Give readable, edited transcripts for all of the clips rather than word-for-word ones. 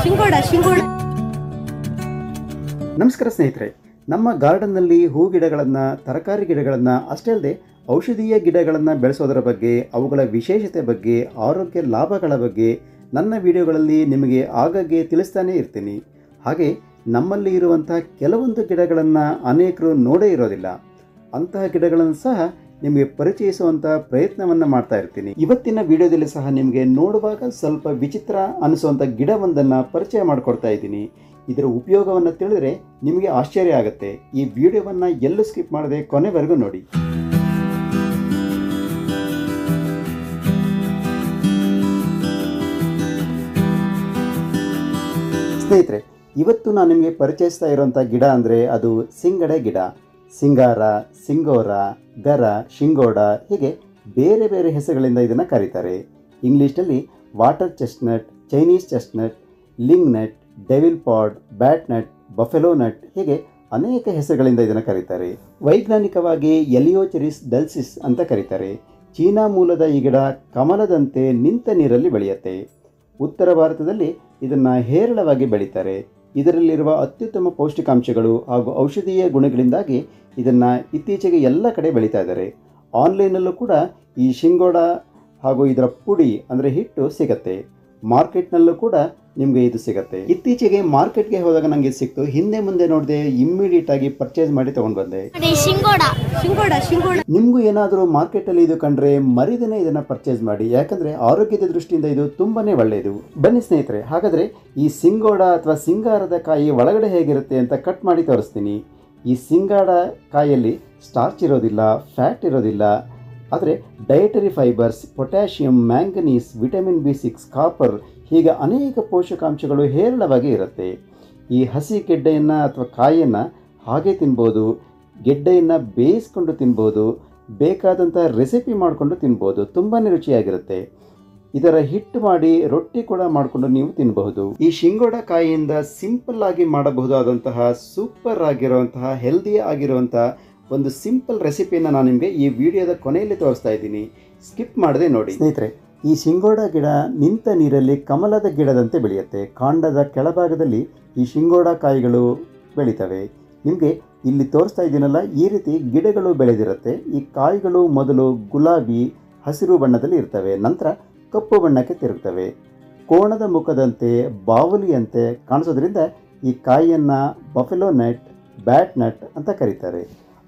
ಶಿಂಗೋಡ. ನಮಸ್ಕಾರ ಸ್ನೇಹಿತರೆ, ನಮ್ಮ ಗಾರ್ಡನ್ನಲ್ಲಿ ಹೂ ಗಿಡಗಳನ್ನು, ತರಕಾರಿ ಗಿಡಗಳನ್ನು ಅಷ್ಟೇ ಅಲ್ಲದೆ ಔಷಧೀಯ ಗಿಡಗಳನ್ನು ಬೆಳೆಸೋದರ ಬಗ್ಗೆ, ಅವುಗಳ ವಿಶೇಷತೆ ಬಗ್ಗೆ, ಆರೋಗ್ಯ ಲಾಭಗಳ ಬಗ್ಗೆ ನನ್ನ ವಿಡಿಯೋಗಳಲ್ಲಿ ನಿಮಗೆ ಆಗಾಗ್ಗೆ ತಿಳಿಸ್ತಾನೇ ಇರ್ತೀನಿ. ಹಾಗೆ ನಮ್ಮಲ್ಲಿ ಇರುವಂಥ ಕೆಲವೊಂದು ಗಿಡಗಳನ್ನು ಅನೇಕರು ನೋಡೇ ಇರೋದಿಲ್ಲ. ಅಂತಹ ಗಿಡಗಳನ್ನು ಸಹ ನಿಮಗೆ ಪರಿಚಯಿಸುವಂಥ ಪ್ರಯತ್ನವನ್ನು ಮಾಡ್ತಾ ಇರ್ತೀನಿ. ಇವತ್ತಿನ ವಿಡಿಯೋದಲ್ಲಿ ಸಹ ನಿಮಗೆ ನೋಡುವಾಗ ಸ್ವಲ್ಪ ವಿಚಿತ್ರ ಅನಿಸುವಂಥ ಗಿಡವೊಂದನ್ನು ಪರಿಚಯ ಮಾಡಿಕೊಡ್ತಾ ಇದ್ದೀನಿ. ಇದರ ಉಪಯೋಗವನ್ನು ತಿಳಿದರೆ ನಿಮಗೆ ಆಶ್ಚರ್ಯ ಆಗುತ್ತೆ. ಈ ವಿಡಿಯೋವನ್ನು ಎಲ್ಲೂ ಸ್ಕಿಪ್ ಮಾಡದೆ ಕೊನೆವರೆಗೂ ನೋಡಿ. ಸ್ನೇಹಿತರೆ, ಇವತ್ತು ನಾನು ನಿಮಗೆ ಪರಿಚಯಿಸ್ತಾ ಇರುವಂಥ ಗಿಡ ಅಂದರೆ ಅದು ಸಿಂಗಡೆ ಗಿಡ. ಸಿಂಗಾರ, ಸಿಂಗೋರ, ಗರ, ಶಿಂಗೋಡ ಹೀಗೆ ಬೇರೆ ಬೇರೆ ಹೆಸರುಗಳಿಂದ ಇದನ್ನು ಕರೀತಾರೆ. ಇಂಗ್ಲೀಷ್ನಲ್ಲಿ water chestnut, Chinese chestnut, ling nut, devil pod, bat nut, buffalo nut ಹೀಗೆ ಅನೇಕ ಹೆಸರುಗಳಿಂದ ಇದನ್ನು ಕರೀತಾರೆ. ವೈಜ್ಞಾನಿಕವಾಗಿ ಎಲಿಯೋಚೆರಿಸ್ ಡಲ್ಸಿಸ್ ಅಂತ ಕರೀತಾರೆ. ಚೀನಾ ಮೂಲದ ಈ ಗಿಡ ಕಮಲದಂತೆ ನಿಂತ ನೀರಲ್ಲಿ ಬೆಳೆಯುತ್ತೆ. ಉತ್ತರ ಭಾರತದಲ್ಲಿ ಇದನ್ನು ಹೇರಳವಾಗಿ ಬೆಳೀತಾರೆ. ಇದರಲ್ಲಿರುವ ಅತ್ಯುತ್ತಮ ಪೌಷ್ಟಿಕಾಂಶಗಳು ಹಾಗೂ ಔಷಧೀಯ ಗುಣಗಳಿಂದಾಗಿ ಇದನ್ನು ಇತ್ತೀಚೆಗೆ ಎಲ್ಲ ಕಡೆ ಬೆಳೀತಾ ಇದ್ದಾರೆ. ಆನ್ಲೈನಲ್ಲೂ ಕೂಡ ಈ ಶಿಂಗೋಡ ಹಾಗೂ ಇದರ ಪುಡಿ ಅಂದರೆ ಹಿಟ್ಟು ಸಿಗತ್ತೆ. ಮಾರ್ಕೆಟ್ನಲ್ಲೂ ಕೂಡ ನಿಮಗೆ ಇದು ಸಿಗತ್ತೆ. ಇತ್ತೀಚೆಗೆ ಮಾರ್ಕೆಟ್ಗೆ ಹೋದಾಗ ನನಗೆ ಸಿಕ್ತು. ಹಿಂದೆ ಮುಂದೆ ನೋಡದೆ ಇಮ್ಮಿಡಿಯೇಟ್ ಆಗಿ ಪರ್ಚೇಸ್ ಮಾಡಿ ತಗೊಂಡು ಬಂದೆ. ನಿಮಗೂ ಏನಾದರೂ ಮಾರ್ಕೆಟಲ್ಲಿ ಇದು ಕಂಡ್ರೆ ಮರಿದೇನೆ ಇದನ್ನು ಪರ್ಚೇಸ್ ಮಾಡಿ, ಯಾಕಂದರೆ ಆರೋಗ್ಯದ ದೃಷ್ಟಿಯಿಂದ ಇದು ತುಂಬಾನೇ ಒಳ್ಳೆಯದು. ಬನ್ನಿ ಸ್ನೇಹಿತರೆ, ಹಾಗಾದರೆ ಈ ಸಿಂಗೋಡ ಅಥವಾ ಸಿಂಗಾರದ ಕಾಯಿ ಒಳಗಡೆ ಹೇಗಿರುತ್ತೆ ಅಂತ ಕಟ್ ಮಾಡಿ ತೋರಿಸ್ತೀನಿ. ಈ ಸಿಂಗಾಡ ಕಾಯಿಯಲ್ಲಿ ಸ್ಟಾರ್ಚ್ ಇರೋದಿಲ್ಲ, ಫ್ಯಾಟ್ ಇರೋದಿಲ್ಲ, ಆದರೆ dietary fibres, potassium, manganese, vitamin B6, copper ಹೀಗೆ ಅನೇಕ ಪೋಷಕಾಂಶಗಳು ಹೇರಳವಾಗಿ ಇರುತ್ತೆ. ಈ ಹಸಿ ಗೆಡ್ಡೆಯನ್ನು ಅಥವಾ ಕಾಯಿಯನ್ನು ಹಾಗೆ ತಿನ್ಬೋದು, ಗೆಡ್ಡೆಯನ್ನು ಬೇಯಿಸ್ಕೊಂಡು ತಿನ್ಬೋದು, ಬೇಕಾದಂಥ ರೆಸಿಪಿ ಮಾಡಿಕೊಂಡು ತಿನ್ಬೋದು. ತುಂಬಾ ರುಚಿಯಾಗಿರುತ್ತೆ. ಇದರ ಹಿಟ್ಟು ಮಾಡಿ ರೊಟ್ಟಿ ಕೂಡ ಮಾಡಿಕೊಂಡು ನೀವು ತಿನ್ನಬಹುದು. ಈ ಶಿಂಗೋಡ ಕಾಯಿಯಿಂದ ಸಿಂಪಲ್ ಆಗಿ ಮಾಡಬಹುದಾದಂತಹ ಸೂಪರ್ ಆಗಿರುವಂತಹ ಹೆಲ್ದಿ ಆಗಿರುವಂತಹ ಒಂದು ಸಿಂಪಲ್ ರೆಸಿಪಿಯನ್ನು ನಾನು ನಿಮಗೆ ಈ ವಿಡಿಯೋದ ಕೊನೆಯಲ್ಲಿ ತೋರಿಸ್ತಾ ಇದ್ದೀನಿ. ಸ್ಕಿಪ್ ಮಾಡದೆ ನೋಡಿ. ಸ್ನೇಹಿತರೆ, ಈ ಶಿಂಗೋಡ ಗಿಡ ನಿಂತ ನೀರಲ್ಲಿ ಕಮಲದ ಗಿಡದಂತೆ ಬೆಳೆಯುತ್ತೆ. ಕಾಂಡದ ಕೆಳಭಾಗದಲ್ಲಿ ಈ ಶಿಂಗೋಡ ಕಾಯಿಗಳು ಬೆಳೀತವೆ. ನಿಮಗೆ ಇಲ್ಲಿ ತೋರಿಸ್ತಾ ಇದ್ದೀನಲ್ಲ, ಈ ರೀತಿ ಗಿಡಗಳು ಬೆಳೆದಿರುತ್ತೆ. ಈ ಕಾಯಿಗಳು ಮೊದಲು ಗುಲಾಬಿ ಹಸಿರು ಬಣ್ಣದಲ್ಲಿ ಇರ್ತವೆ, ನಂತರ ಕಪ್ಪು ಬಣ್ಣಕ್ಕೆ ತಿರುಗ್ತವೆ. ಕೋಣದ ಮುಖದಂತೆ, ಬಾವಲಿಯಂತೆ ಕಾಣಿಸೋದ್ರಿಂದ ಈ ಕಾಯಿಯನ್ನು ಬಫೆಲೋ ನಟ್, ಬ್ಯಾಟ್ ನಟ್ ಅಂತ ಕರೀತಾರೆ.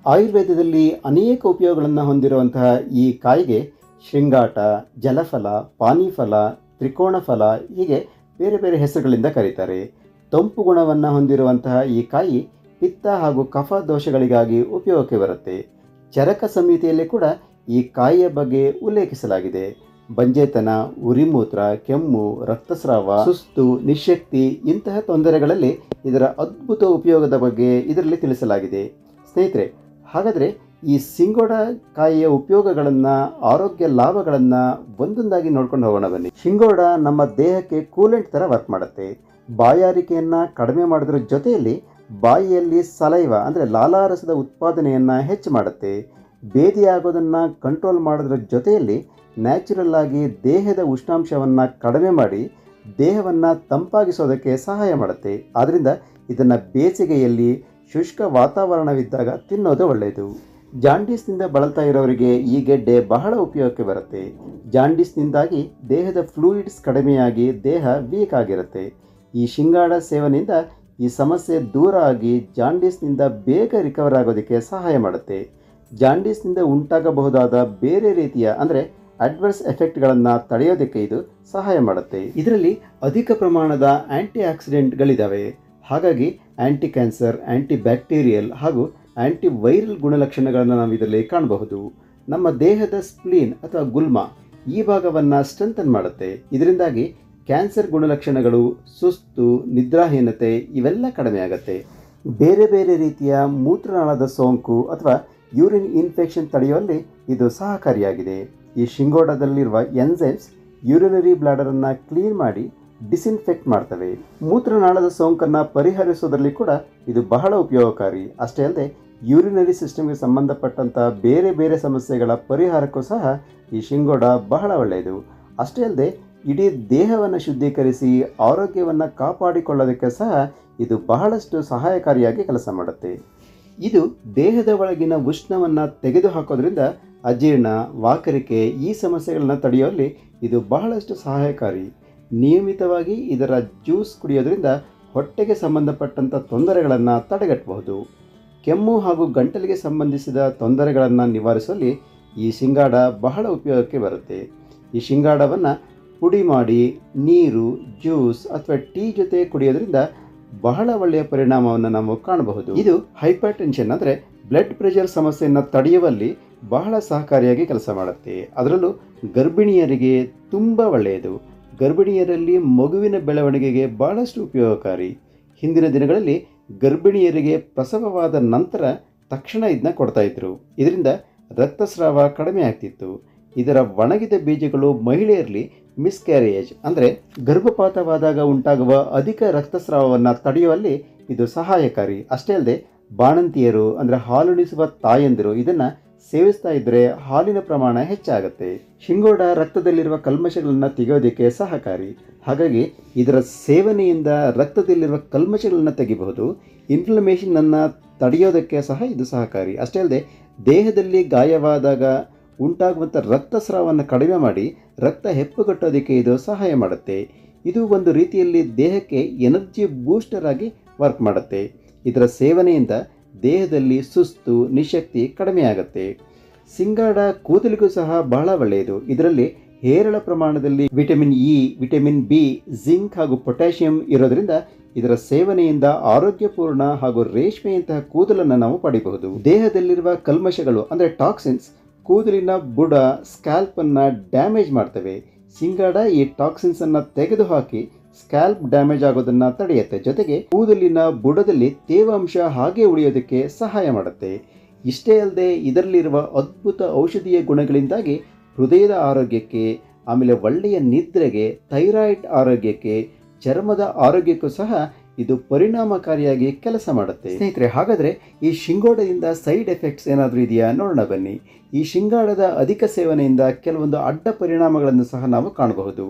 ಆಯುರ್ವೇದದಲ್ಲಿ ಅನೇಕ ಉಪಯೋಗಗಳನ್ನು ಹೊಂದಿರುವಂತಹ ಈ ಕಾಯಿಗೆ ಶೃಂಗಾಟ, ಜಲಫಲ, ಪಾನಿಫಲ, ತ್ರಿಕೋಣ ಫಲ ಹೀಗೆ ಬೇರೆ ಬೇರೆ ಹೆಸರುಗಳಿಂದ ಕರೀತಾರೆ. ತಂಪು ಗುಣವನ್ನು ಹೊಂದಿರುವಂತಹ ಈ ಕಾಯಿ ಪಿತ್ತ ಹಾಗೂ ಕಫ ದೋಷಗಳಿಗಾಗಿ ಉಪಯೋಗಕ್ಕೆ ಬರುತ್ತೆ. ಚರಕ ಸಂಹಿತೆಯಲ್ಲಿ ಕೂಡ ಈ ಕಾಯಿಯ ಬಗ್ಗೆ ಉಲ್ಲೇಖಿಸಲಾಗಿದೆ. ಬಂಜೆತನ, ಉರಿಮೂತ್ರ, ಕೆಮ್ಮು, ರಕ್ತಸ್ರಾವ, ಸುಸ್ತು, ನಿಶಕ್ತಿ ಇಂತಹ ತೊಂದರೆಗಳಲ್ಲಿ ಇದರ ಅದ್ಭುತ ಉಪಯೋಗದ ಬಗ್ಗೆ ಇದರಲ್ಲಿ ತಿಳಿಸಲಾಗಿದೆ. ಸ್ನೇಹಿತರೆ, ಹಾಗಾದರೆ ಈ ಸಿಂಗೋಡ ಕಾಯಿಯ ಉಪಯೋಗಗಳನ್ನು, ಆರೋಗ್ಯ ಲಾಭಗಳನ್ನು ಒಂದೊಂದಾಗಿ ನೋಡ್ಕೊಂಡು ಹೋಗೋಣ ಬನ್ನಿ. ಶಿಂಗೋಡ ನಮ್ಮ ದೇಹಕ್ಕೆ ಕೂಲೆಂಟ್ ಥರ ವರ್ಕ್ ಮಾಡುತ್ತೆ. ಬಾಯಾರಿಕೆಯನ್ನು ಕಡಿಮೆ ಮಾಡೋದ್ರ ಜೊತೆಯಲ್ಲಿ ಬಾಯಿಯಲ್ಲಿ ಸಲೈವ ಅಂದರೆ ಲಾಲಾರಸದ ಉತ್ಪಾದನೆಯನ್ನು ಹೆಚ್ಚು ಮಾಡುತ್ತೆ. ಬೇದಿಯಾಗೋದನ್ನು ಕಂಟ್ರೋಲ್ ಮಾಡೋದ್ರ ಜೊತೆಯಲ್ಲಿ ನ್ಯಾಚುರಲ್ ಆಗಿ ದೇಹದ ಉಷ್ಣಾಂಶವನ್ನು ಕಡಿಮೆ ಮಾಡಿ ದೇಹವನ್ನು ತಂಪಾಗಿಸೋದಕ್ಕೆ ಸಹಾಯ ಮಾಡುತ್ತೆ. ಆದ್ದರಿಂದ ಇದನ್ನು ಬೇಸಿಗೆಯಲ್ಲಿ ಶುಷ್ಕ ವಾತಾವರಣವಿದ್ದಾಗ ತಿನ್ನೋದು ಒಳ್ಳೆಯದು. ಜಾಂಡೀಸ್ನಿಂದ ಬಳಲ್ತಾ ಇರೋರಿಗೆ ಈ ಗೆಡ್ಡೆ ಬಹಳ ಉಪಯೋಗಕ್ಕೆ ಬರುತ್ತೆ. ಜಾಂಡೀಸ್ನಿಂದಾಗಿ ದೇಹದ ಫ್ಲೂಯಿಡ್ಸ್ ಕಡಿಮೆಯಾಗಿ ದೇಹ ವೀಕ್ ಆಗಿರುತ್ತೆ. ಈ ಶಿಂಗಾಡ ಸೇವನೆಯಿಂದ ಈ ಸಮಸ್ಯೆ ದೂರ ಆಗಿ ಜಾಂಡೀಸ್ನಿಂದ ಬೇಗ ರಿಕವರ್ ಆಗೋದಕ್ಕೆ ಸಹಾಯ ಮಾಡುತ್ತೆ. ಜಾಂಡೀಸ್ನಿಂದ ಉಂಟಾಗಬಹುದಾದ ಬೇರೆ ರೀತಿಯ ಅಂದರೆ ಅಡ್ವರ್ಸ್ ಎಫೆಕ್ಟ್ಗಳನ್ನು ತಡೆಯೋದಕ್ಕೆ ಇದು ಸಹಾಯ ಮಾಡುತ್ತೆ. ಇದರಲ್ಲಿ ಅಧಿಕ ಪ್ರಮಾಣದ ಆ್ಯಂಟಿ ಆಕ್ಸಿಡೆಂಟ್ಗಳಿದ್ದಾವೆ. ಹಾಗಾಗಿ ಆ್ಯಂಟಿ ಕ್ಯಾನ್ಸರ್, ಆ್ಯಂಟಿ ಬ್ಯಾಕ್ಟೀರಿಯಲ್ ಹಾಗೂ ಆ್ಯಂಟಿ ವೈರಲ್ ಗುಣಲಕ್ಷಣಗಳನ್ನು ನಾವು ಇದರಲ್ಲಿ ಕಾಣಬಹುದು. ನಮ್ಮ ದೇಹದ ಸ್ಪ್ಲೀನ್ ಅಥವಾ ಗುಲ್ಮ ಈ ಭಾಗವನ್ನು ಸ್ಟ್ರೆಂಥನ್ ಮಾಡುತ್ತೆ. ಇದರಿಂದಾಗಿ ಕ್ಯಾನ್ಸರ್ ಗುಣಲಕ್ಷಣಗಳು, ಸುಸ್ತು, ನಿದ್ರಾಹೀನತೆ ಇವೆಲ್ಲ ಕಡಿಮೆ ಆಗುತ್ತೆ. ಬೇರೆ ಬೇರೆ ರೀತಿಯ ಮೂತ್ರನಾಳದ ಸೋಂಕು ಅಥವಾ ಯೂರಿನ್ ಇನ್ಫೆಕ್ಷನ್ ತಡೆಯುವಲ್ಲಿ ಇದು ಸಹಕಾರಿಯಾಗಿದೆ. ಈ ಶಿಂಗೋಡದಲ್ಲಿರುವ ಎನ್ಸೈಮ್ಸ್ ಯೂರಿನರಿ ಬ್ಲಾಡರನ್ನು ಕ್ಲೀನ್ ಮಾಡಿ ಡಿಸ್ಇನ್ಫೆಕ್ಟ್ ಮಾಡ್ತವೆ. ಮೂತ್ರನಾಳದ ಸೋಂಕನ್ನು ಪರಿಹರಿಸೋದ್ರಲ್ಲಿ ಕೂಡ ಇದು ಬಹಳ ಉಪಯೋಗಕಾರಿ. ಅಷ್ಟೇ ಅಲ್ಲದೆ ಯೂರಿನರಿ ಸಿಸ್ಟಮ್ಗೆ ಸಂಬಂಧಪಟ್ಟಂಥ ಬೇರೆ ಬೇರೆ ಸಮಸ್ಯೆಗಳ ಪರಿಹಾರಕ್ಕೂ ಸಹ ಈ ಶಿಂಗೋಡ ಬಹಳ ಒಳ್ಳೆಯದು. ಅಷ್ಟೇ ಅಲ್ಲದೆ ಇಡೀ ದೇಹವನ್ನು ಶುದ್ಧೀಕರಿಸಿ ಆರೋಗ್ಯವನ್ನು ಕಾಪಾಡಿಕೊಳ್ಳೋದಕ್ಕೆ ಸಹ ಇದು ಬಹಳಷ್ಟು ಸಹಾಯಕಾರಿಯಾಗಿ ಕೆಲಸ ಮಾಡುತ್ತೆ. ಇದು ದೇಹದ ಒಳಗಿನ ಉಷ್ಣವನ್ನು ತೆಗೆದುಹಾಕೋದ್ರಿಂದ ಅಜೀರ್ಣ, ವಾಕರಿಕೆ ಈ ಸಮಸ್ಯೆಗಳನ್ನು ತಡೆಯುವಲ್ಲಿ ಇದು ಬಹಳಷ್ಟು ಸಹಾಯಕಾರಿ. ನಿಯಮಿತವಾಗಿ ಇದರ ಜ್ಯೂಸ್ ಕುಡಿಯೋದ್ರಿಂದ ಹೊಟ್ಟೆಗೆ ಸಂಬಂಧಪಟ್ಟಂಥ ತೊಂದರೆಗಳನ್ನು ತಡೆಗಟ್ಟಬಹುದು. ಕೆಮ್ಮು ಹಾಗೂ ಗಂಟಲಿಗೆ ಸಂಬಂಧಿಸಿದ ತೊಂದರೆಗಳನ್ನು ನಿವಾರಿಸುವಲ್ಲಿ ಈ ಶಿಂಗಾಡ ಬಹಳ ಉಪಯೋಗಕ್ಕೆ ಬರುತ್ತೆ. ಈ ಶಿಂಗಾಡವನ್ನು ಪುಡಿ ಮಾಡಿ ನೀರು, ಜ್ಯೂಸ್ ಅಥವಾ ಟೀ ಜೊತೆ ಕುಡಿಯೋದ್ರಿಂದ ಬಹಳ ಒಳ್ಳೆಯ ಪರಿಣಾಮವನ್ನು ನಾವು ಕಾಣಬಹುದು. ಇದು ಹೈಪರ್ ಟೆನ್ಷನ್ ಅಂದರೆ ಬ್ಲಡ್ ಪ್ರೆಷರ್ ಸಮಸ್ಯೆಯನ್ನು ತಡೆಯುವಲ್ಲಿ ಬಹಳ ಸಹಕಾರಿಯಾಗಿ ಕೆಲಸ ಮಾಡುತ್ತೆ. ಅದರಲ್ಲೂ ಗರ್ಭಿಣಿಯರಿಗೆ ತುಂಬ ಒಳ್ಳೆಯದು. ಗರ್ಭಿಣಿಯರಲ್ಲಿ ಮಗುವಿನ ಬೆಳವಣಿಗೆಗೆ ಬಹಳಷ್ಟು ಉಪಯೋಗಕಾರಿ. ಹಿಂದಿನ ದಿನಗಳಲ್ಲಿ ಗರ್ಭಿಣಿಯರಿಗೆ ಪ್ರಸವವಾದ ನಂತರ ತಕ್ಷಣ ಇದನ್ನ ಕೊಡ್ತಾಯಿದ್ರು. ಇದರಿಂದ ರಕ್ತಸ್ರಾವ ಕಡಿಮೆ ಆಗ್ತಿತ್ತು. ಇದರ ಒಣಗಿದ ಬೀಜಗಳು ಮಹಿಳೆಯರಲ್ಲಿ ಮಿಸ್ಕ್ಯಾರೇಜ್ ಅಂದರೆ ಗರ್ಭಪಾತವಾದಾಗ ಉಂಟಾಗುವ ಅಧಿಕ ರಕ್ತಸ್ರಾವವನ್ನು ತಡೆಯುವಲ್ಲಿ ಇದು ಸಹಾಯಕಾರಿ. ಅಷ್ಟೇ ಅಲ್ಲದೆ ಬಾಣಂತಿಯರು ಅಂದರೆ ಹಾಲುಣಿಸುವ ತಾಯಂದಿರು ಇದನ್ನು ಸೇವಿಸ್ತಾ ಇದ್ದರೆ ಹಾಲಿನ ಪ್ರಮಾಣ ಹೆಚ್ಚಾಗುತ್ತೆ. ಶಿಂಗೋಡ ರಕ್ತದಲ್ಲಿರುವ ಕಲ್ಮಶಗಳನ್ನು ತೆಗೆಯೋದಕ್ಕೆ ಸಹಕಾರಿ. ಹಾಗಾಗಿ ಇದರ ಸೇವನೆಯಿಂದ ರಕ್ತದಲ್ಲಿರುವ ಕಲ್ಮಶಗಳನ್ನು ತೆಗಿಬಹುದು. ಇನ್ಫ್ಲಮೇಷನನ್ನು ತಡೆಯೋದಕ್ಕೆ ಸಹ ಇದು ಸಹಕಾರಿ. ಅಷ್ಟೇ ಅಲ್ಲದೆ ದೇಹದಲ್ಲಿ ಗಾಯವಾದಾಗ ಉಂಟಾಗುವಂಥ ರಕ್ತಸ್ರಾವವನ್ನು ಕಡಿಮೆ ಮಾಡಿ ರಕ್ತ ಹೆಪ್ಪುಗಟ್ಟೋದಕ್ಕೆ ಇದು ಸಹಾಯ ಮಾಡುತ್ತೆ. ಇದು ಒಂದು ರೀತಿಯಲ್ಲಿ ದೇಹಕ್ಕೆ ಎನರ್ಜಿ ಬೂಸ್ಟರ್ ಆಗಿ ವರ್ಕ್ ಮಾಡುತ್ತೆ. ಇದರ ಸೇವನೆಯಿಂದ ದೇಹದಲ್ಲಿ ಸುಸ್ತು, ನಿಶಕ್ತಿ ಕಡಿಮೆ ಆಗುತ್ತೆ. ಸಿಂಗಾಡ ಕೂದಲಿಗೂ ಸಹ ಬಹಳ ಒಳ್ಳೆಯದು. ಇದರಲ್ಲಿ ಹೇರಳ ಪ್ರಮಾಣದಲ್ಲಿ vitamin E, vitamin B, zinc ಹಾಗೂ ಪೊಟ್ಯಾಷಿಯಂ ಇರೋದ್ರಿಂದ ಇದರ ಸೇವನೆಯಿಂದ ಆರೋಗ್ಯಪೂರ್ಣ ಹಾಗೂ ರೇಷ್ಮೆಯಂತಹ ಕೂದಲನ್ನು ನಾವು ಪಡೆಯಬಹುದು. ದೇಹದಲ್ಲಿರುವ ಕಲ್ಮಶಗಳು ಅಂದರೆ ಟಾಕ್ಸಿನ್ಸ್ ಕೂದಲಿನ ಬುಡ, ಸ್ಕ್ಯಾಲ್ಪನ್ನು ಡ್ಯಾಮೇಜ್ ಮಾಡ್ತವೆ. ಸಿಂಗಾಡ ಈ ಟಾಕ್ಸಿನ್ಸನ್ನು ತೆಗೆದುಹಾಕಿ ಸ್ಕ್ಯಾಲ್ಪ್ ಡ್ಯಾಮೇಜ್ ಆಗೋದನ್ನು ತಡೆಯುತ್ತೆ. ಜೊತೆಗೆ ಕೂದಲಿನ ಬುಡದಲ್ಲಿ ತೇವಾಂಶ ಹಾಗೆ ಉಳಿಯೋದಕ್ಕೆ ಸಹಾಯ ಮಾಡುತ್ತೆ. ಇಷ್ಟೇ ಅಲ್ಲದೆ ಇದರಲ್ಲಿರುವ ಅದ್ಭುತ ಔಷಧೀಯ ಗುಣಗಳಿಂದಾಗಿ ಹೃದಯದ ಆರೋಗ್ಯಕ್ಕೆ, ಆಮೇಲೆ ಒಳ್ಳೆಯ ನಿದ್ರೆಗೆ, ಥೈರಾಯ್ಡ್ ಆರೋಗ್ಯಕ್ಕೆ, ಚರ್ಮದ ಆರೋಗ್ಯಕ್ಕೂ ಸಹ ಇದು ಪರಿಣಾಮಕಾರಿಯಾಗಿ ಕೆಲಸ ಮಾಡುತ್ತೆ. ಸ್ನೇಹಿತರೆ, ಹಾಗಾದರೆ ಈ ಶಿಂಗೋಡದಿಂದ ಸೈಡ್ ಎಫೆಕ್ಟ್ಸ್ ಏನಾದರೂ ಇದೆಯಾ ನೋಡೋಣ ಬನ್ನಿ. ಈ ಶಿಂಗಾಡದ ಅಧಿಕ ಸೇವನೆಯಿಂದ ಕೆಲವೊಂದು ಅಡ್ಡ ಪರಿಣಾಮಗಳನ್ನು ಸಹ ನಾವು ಕಾಣಬಹುದು.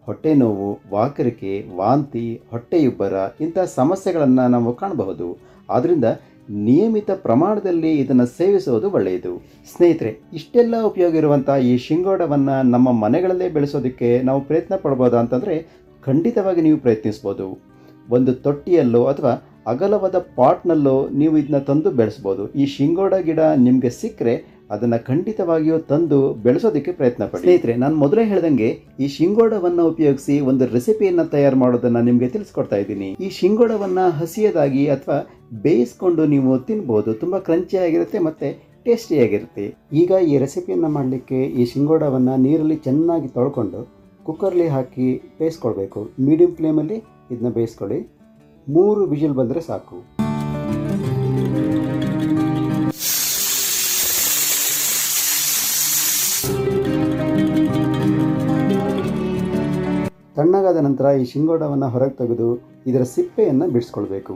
ಹೊಟ್ಟೆ ನೋವು, ವಾಕರಿಕೆ, ವಾಂತಿ, ಹೊಟ್ಟೆಯುಬ್ಬರ ಇಂಥ ಸಮಸ್ಯೆಗಳನ್ನು ನಾವು ಕಾಣಬಹುದು. ಆದ್ದರಿಂದ ನಿಯಮಿತ ಪ್ರಮಾಣದಲ್ಲಿ ಇದನ್ನು ಸೇವಿಸುವುದು ಒಳ್ಳೆಯದು. ಸ್ನೇಹಿತರೆ, ಇಷ್ಟೆಲ್ಲ ಉಪಯೋಗ ಇರುವಂಥ ಈ ಶಿಂಗೋಡವನ್ನು ನಮ್ಮ ಮನೆಗಳಲ್ಲೇ ಬೆಳೆಸೋದಕ್ಕೆ ನಾವು ಪ್ರಯತ್ನ ಪಡ್ಬೋದಾ ಅಂತಂದರೆ ಖಂಡಿತವಾಗಿ ನೀವು ಪ್ರಯತ್ನಿಸ್ಬೋದು. ಒಂದು ತೊಟ್ಟಿಯಲ್ಲೋ ಅಥವಾ ಅಗಲವಾದ ಪಾಟ್ನಲ್ಲೋ ನೀವು ಇದನ್ನ ತಂದು ಬೆಳೆಸ್ಬೋದು. ಈ ಶಿಂಗೋಡ ಗಿಡ ನಿಮಗೆ ಸಿಕ್ಕರೆ ಅದನ್ನು ಖಂಡಿತವಾಗಿಯೂ ತಂದು ಬೆಳೆಸೋದಕ್ಕೆ ಪ್ರಯತ್ನ ಪಡಿ. ಸ್ನೇಹಿತರೆ, ನಾನು ಮೊದಲೇ ಹೇಳ್ದಂಗೆ ಈ ಶಿಂಗೋಡವನ್ನು ಉಪಯೋಗಿಸಿ ಒಂದು ರೆಸಿಪಿಯನ್ನು ತಯಾರು ಮಾಡೋದನ್ನು ನಿಮಗೆ ತಿಳಿಸ್ಕೊಡ್ತಾ ಇದ್ದೀನಿ. ಈ ಶಿಂಗೋಡವನ್ನು ಹಸಿಯದಾಗಿ ಅಥವಾ ಬೇಯಿಸ್ಕೊಂಡು ನೀವು ತಿನ್ಬೋದು. ತುಂಬ ಕ್ರಂಚಿಯಾಗಿರುತ್ತೆ ಮತ್ತು ಟೇಸ್ಟಿಯಾಗಿರುತ್ತೆ. ಈಗ ಈ ರೆಸಿಪಿಯನ್ನು ಮಾಡಲಿಕ್ಕೆ ಈ ಶಿಂಗೋಡವನ್ನು ನೀರಲ್ಲಿ ಚೆನ್ನಾಗಿ ತೊಳ್ಕೊಂಡು ಕುಕ್ಕರ್ಲಿ ಹಾಕಿ ಬೇಯಿಸ್ಕೊಳ್ಬೇಕು. ಮೀಡಿಯಂ ಫ್ಲೇಮಲ್ಲಿ ಇದನ್ನ ಬೇಯಿಸ್ಕೊಳ್ಳಿ. 3 ವಿಜಿಲ್ ಬಂದರೆ ಸಾಕು. ತಣ್ಣಗಾದ ನಂತರ ಈ ಶಿಂಗೋಡವನ್ನು ಹೊರಗೆ ತೆಗೆದು ಇದರ ಸಿಪ್ಪೆಯನ್ನು ಬಿಡಿಸ್ಕೊಳ್ಬೇಕು.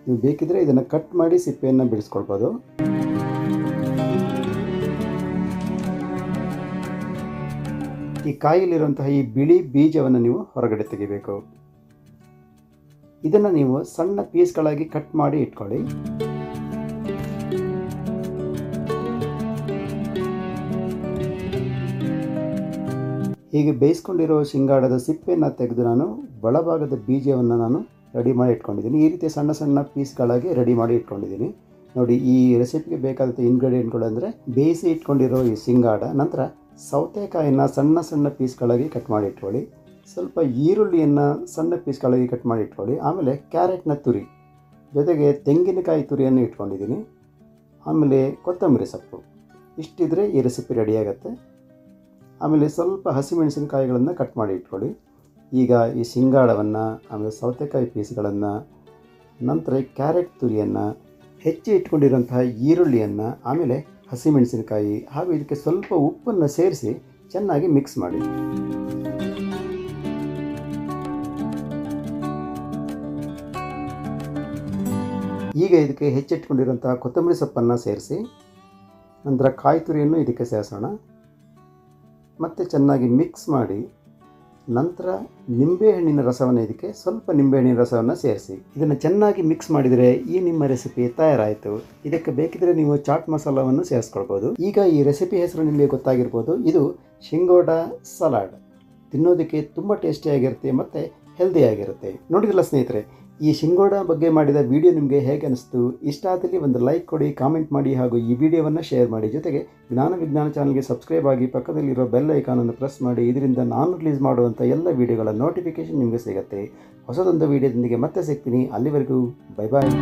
ನೀವು ಬೇಕಿದ್ರೆ ಇದನ್ನು ಕಟ್ ಮಾಡಿ ಸಿಪ್ಪೆಯನ್ನು ಬಿಡಿಸ್ಕೊಳ್ಬೋದು. ಈ ಕಾಯಿಲಿರುವಂತಹ ಈ ಬಿಳಿ ಬೀಜವನ್ನು ನೀವು ಹೊರಗಡೆ ತೆಗಿಬೇಕು. ಇದನ್ನು ನೀವು ಸಣ್ಣ ಪೀಸ್ಗಳಾಗಿ ಕಟ್ ಮಾಡಿ ಇಟ್ಕೊಳ್ಳಿ. ಹೀಗೆ ಬೇಯಿಸ್ಕೊಂಡಿರೋ ಶಿಂಗಾಡದ ಸಿಪ್ಪೆಯನ್ನು ತೆಗೆದು ನಾನು ಒಳಭಾಗದ ಬೀಜವನ್ನು ನಾನು ರೆಡಿ ಮಾಡಿ ಇಟ್ಕೊಂಡಿದ್ದೀನಿ. ಈ ರೀತಿ ಸಣ್ಣ ಸಣ್ಣ ಪೀಸ್ಗಳಾಗಿ ರೆಡಿ ಮಾಡಿ ಇಟ್ಕೊಂಡಿದ್ದೀನಿ. ನೋಡಿ, ಈ ರೆಸಿಪಿಗೆ ಬೇಕಾದಂಥ ಇಂಗ್ರೀಡಿಯೆಂಟ್ಗಳು ಅಂದರೆ ಬೇಯಿಸಿ ಇಟ್ಕೊಂಡಿರೋ ಈ ಶಿಂಗಾಡ, ನಂತರ ಸೌತೆಕಾಯಿನ ಸಣ್ಣ ಸಣ್ಣ ಪೀಸ್ಗಳಾಗಿ ಕಟ್ ಮಾಡಿ ಇಟ್ಕೊಳ್ಳಿ. ಸ್ವಲ್ಪ ಈರುಳ್ಳಿಯನ್ನು ಸಣ್ಣ ಪೀಸ್ಗಳಾಗಿ ಕಟ್ ಮಾಡಿ ಇಟ್ಕೊಳ್ಳಿ. ಆಮೇಲೆ ಕ್ಯಾರೆಟ್ನ ತುರಿ ಜೊತೆಗೆ ತೆಂಗಿನಕಾಯಿ ತುರಿಯನ್ನು ಇಟ್ಕೊಂಡಿದ್ದೀನಿ. ಆಮೇಲೆ ಕೊತ್ತಂಬರಿ ಸೊಪ್ಪು. ಇಷ್ಟಿದ್ರೆ ಈ ರೆಸಿಪಿ ರೆಡಿಯಾಗತ್ತೆ. ಆಮೇಲೆ ಸ್ವಲ್ಪ ಹಸಿಮೆಣಸಿನಕಾಯಿಗಳನ್ನು ಕಟ್ ಮಾಡಿ ಇಟ್ಕೊಳ್ಳಿ. ಈಗ ಈ ಶಿಂಗಾಡವನ್ನು, ಆಮೇಲೆ ಸೌತೆಕಾಯಿ ಪೀಸ್ಗಳನ್ನು, ನಂತರ ಕ್ಯಾರೆಟ್ ತುರಿಯನ್ನು, ಹೆಚ್ಚಿ ಇಟ್ಕೊಂಡಿರೋಂತಹ ಈರುಳ್ಳಿಯನ್ನು, ಆಮೇಲೆ ಹಸಿಮೆಣಸಿನಕಾಯಿ ಹಾಗೂ ಇದಕ್ಕೆ ಸ್ವಲ್ಪ ಉಪ್ಪನ್ನು ಸೇರಿಸಿ ಚೆನ್ನಾಗಿ ಮಿಕ್ಸ್ ಮಾಡಿ. ಈಗ ಇದಕ್ಕೆ ಹೆಚ್ಚಿಟ್ಕೊಂಡಿರೋಂತಹ ಕೊತ್ತಂಬರಿ ಸೊಪ್ಪನ್ನು ಸೇರಿಸಿ, ನಂತರ ಕಾಯಿ ತುರಿಯನ್ನು ಇದಕ್ಕೆ ಸೇರಿಸೋಣ. ಮತ್ತು ಚೆನ್ನಾಗಿ ಮಿಕ್ಸ್ ಮಾಡಿ ನಂತರ ನಿಂಬೆಹಣ್ಣಿನ ರಸವನ್ನು ಇದಕ್ಕೆ ಸ್ವಲ್ಪ ನಿಂಬೆಹಣ್ಣಿನ ರಸವನ್ನು ಸೇರಿಸಿ ಇದನ್ನು ಚೆನ್ನಾಗಿ ಮಿಕ್ಸ್ ಮಾಡಿದರೆ ಈ ನಿಮ್ಮ ರೆಸಿಪಿ ತಯಾರಾಯಿತು. ಇದಕ್ಕೆ ಬೇಕಿದ್ರೆ ನೀವು ಚಾಟ್ ಮಸಾಲವನ್ನು ಸೇರಿಸ್ಕೊಳ್ಬೋದು. ಈಗ ಈ ರೆಸಿಪಿ ಹೆಸರು ನಿಮಗೆ ಗೊತ್ತಾಗಿರ್ಬೋದು. ಇದು ಶಿಂಗೋಡಾ ಸಲಾಡ್. ತಿನ್ನೋದಕ್ಕೆ ತುಂಬ ಟೇಸ್ಟಿಯಾಗಿರುತ್ತೆ ಮತ್ತು ಹೆಲ್ದಿಯಾಗಿರುತ್ತೆ. ನೋಡಿದ್ರಲ್ಲ ಸ್ನೇಹಿತರೆ, ಈ ಶಿಂಗೋಡಾ ಬಗ್ಗೆ ಮಾಡಿದ ವಿಡಿಯೋ ನಿಮಗೆ ಹೇಗೆ ಅನಿಸ್ತು? ಇಷ್ಟ ಆದಲ್ಲಿ ಒಂದು ಲೈಕ್ ಕೊಡಿ, ಕಾಮೆಂಟ್ ಮಾಡಿ ಹಾಗೂ ಈ ವಿಡಿಯೋವನ್ನು ಶೇರ್ ಮಾಡಿ. ಜೊತೆಗೆ ಜ್ಞಾನ ವಿಜ್ಞಾನ ಚಾನಲ್ಗೆ ಸಬ್ಸ್ಕ್ರೈಬ್ ಆಗಿ ಪಕ್ಕದಲ್ಲಿರೋ ಬೆಲ್ ಐಕಾನನ್ನು ಪ್ರೆಸ್ ಮಾಡಿ. ಇದರಿಂದ ನಾನು ರಿಲೀಸ್ ಮಾಡುವಂಥ ಎಲ್ಲ ವಿಡಿಯೋಗಳ ನೋಟಿಫಿಕೇಷನ್ ನಿಮಗೆ ಸಿಗುತ್ತೆ. ಹೊಸದೊಂದು ವಿಡಿಯೋದೊಂದಿಗೆ ಮತ್ತೆ ಸಿಗ್ತೀನಿ. ಅಲ್ಲಿವರೆಗೂ ಬೈ ಬಾಯ್.